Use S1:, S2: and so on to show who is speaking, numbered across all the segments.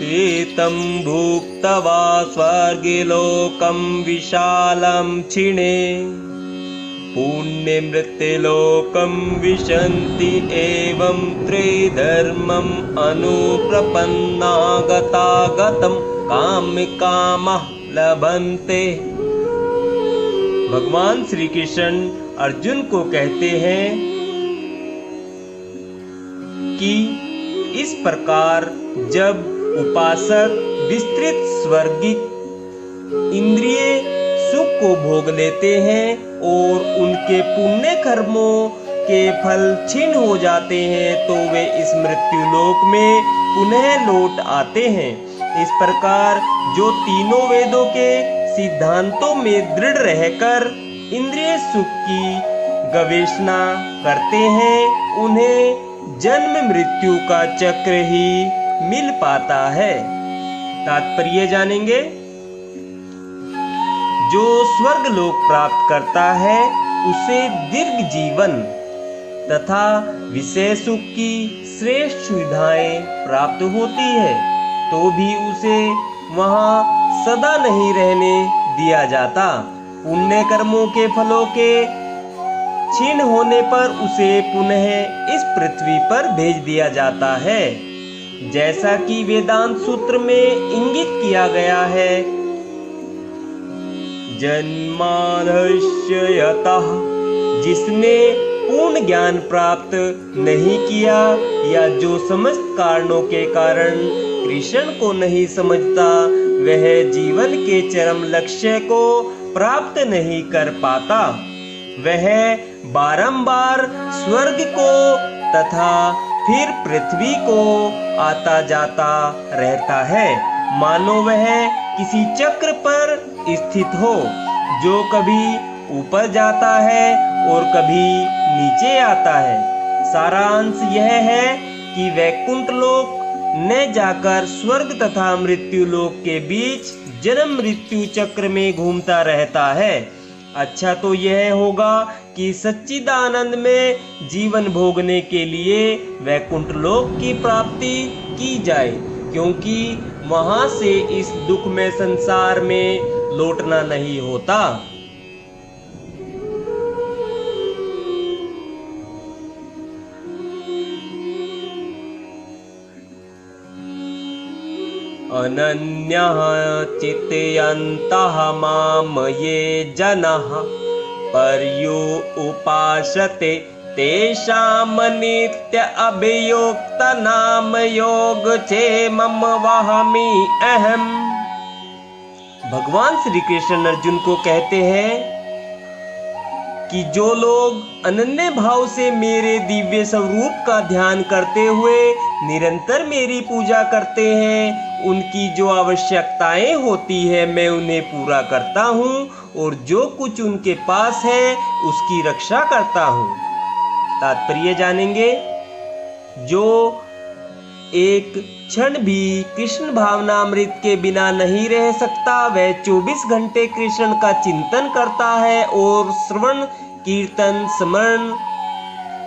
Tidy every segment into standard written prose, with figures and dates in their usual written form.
S1: ते भुक्त्वा स्वर्गे लोकं विशालं क्षिणे पुण्यमृत्यलोकं विशन्ति एवं त्रिधर्मम् अनुप्रपन्ना गतागतं कामकामः लभन्ते। भगवान श्री कृष्ण अर्जुन को कहते हैं कि इस प्रकार जब उपासक विस्तृत स्वर्गिक इंद्रिय सुख को भोग लेते हैं और उनके पुण्य कर्मों के फल क्षीण हो जाते हैं तो वे इस मृत्यु लोक में पुनः लौट आते हैं। इस प्रकार जो तीनों वेदों के सिद्धांतों में दृढ़ रहकर इंद्रिय सुख की गवेषणा करते हैं उन्हें जन्म मृत्यु का चक्र ही मिल पाता है। तात्पर्य जानेंगे। जो स्वर्ग लोक प्राप्त करता है उसे दीर्घ जीवन तथा विषय सुख की श्रेष्ठ सुविधाएं प्राप्त होती है तो भी उसे वहां सदा नहीं रहने दिया जाता। पुण्य कर्मों के फलों के क्षीण होने पर उसे पुनः इस पृथ्वी पर भेज दिया जाता है। जैसा कि वेदांत सूत्र में इंगित किया गया है, जन्माद्यस्य यतः, जिसने पूर्ण ज्ञान प्राप्त नहीं किया या जो समस्त कारणों के कारण कृष्ण को नहीं समझता वह जीवन के चरम लक्ष्य को प्राप्त नहीं कर पाता। वह बारंबार स्वर्ग को तथा फिर पृथ्वी को आता जाता रहता है, मानो वह किसी चक्र पर स्थित हो जो कभी ऊपर जाता है और कभी नीचे आता है। सारांश यह है कि वैकुंठ लोक न जाकर स्वर्ग तथा मृत्यु लोक के बीच जन्म मृत्यु चक्र में घूमता रहता है। अच्छा तो यह होगा कि सच्चिदानंद में जीवन भोगने के लिए वैकुंठ लोक की प्राप्ति की जाए, क्योंकि वहां से इस दुख में संसार में लौटना नहीं होता। अनन्यः चिन्तयन्तः मां ये जनः पर्यो उपासते तेषां नित्य अभियुक्त नाम योगक्षेमं वहामि अहम्। भगवान श्री कृष्ण अर्जुन को कहते हैं कि जो लोग अनन्य भाव से मेरे दिव्य स्वरूप का ध्यान करते हुए निरंतर मेरी पूजा करते हैं, उनकी जो आवश्यकताएं होती है मैं उन्हें पूरा करता हूँ और जो कुछ उनके पास है उसकी रक्षा करता हूँ। तात्पर्य जानेंगे। जो एक क्षण भी कृष्ण भावनामृत के बिना नहीं रह सकता वह 24 घंटे कृष्ण का चिंतन करता है और श्रवण कीर्तन स्मरण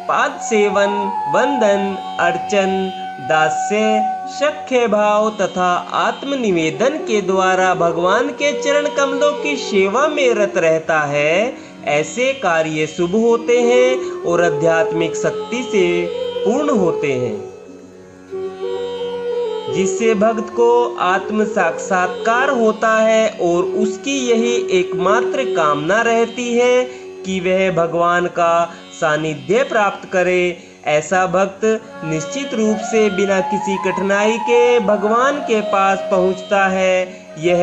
S1: पाद सेवन वंदन अर्चन दास्य सख्य भाव तथा आत्मनिवेदन के द्वारा भगवान के चरण कमलों की सेवा में रत रहता है। ऐसे कार्य शुभ होते हैं और आध्यात्मिक शक्ति से पूर्ण होते हैं, जिससे भक्त को आत्म साक्षात्कार होता है और उसकी यही एकमात्र कामना रहती है कि वह भगवान का सानिध्य प्राप्त करे। ऐसा भक्त निश्चित रूप से बिना किसी कठिनाई के भगवान के पास पहुंचता है, यह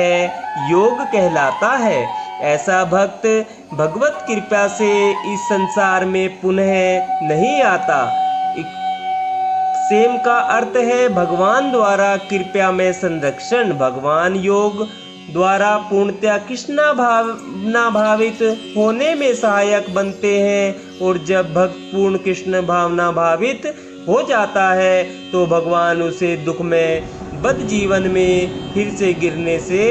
S1: योग कहलाता है। ऐसा भक्त भगवत कृपा से इस संसार में पुनः नहीं आता। सेम का अर्थ है भगवान द्वारा कृपा में संरक्षण। भगवान योग द्वारा पूर्णतया कृष्णा भावना भावित होने में सहायक बनते हैं और जब भक्त पूर्ण कृष्ण भावना भावित हो जाता है तो भगवान उसे दुख में बद जीवन में फिर से गिरने से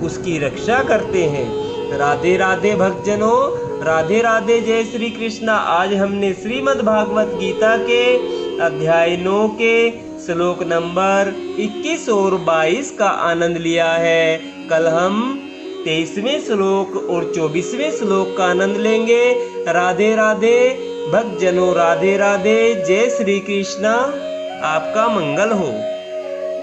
S1: उसकी रक्षा करते हैं। राधे राधे भक्तजनों, राधे राधे, जय श्री कृष्णा। आज हमने श्रीमद् भागवत गीता के अध्याय 9 के श्लोक नंबर 21 और 22 का आनंद लिया है। कल हम 23वें श्लोक और 24वें श्लोक का आनंद लेंगे। राधे राधे भक्तजनों, राधे राधे। जय श्री कृष्णा। आपका मंगल हो।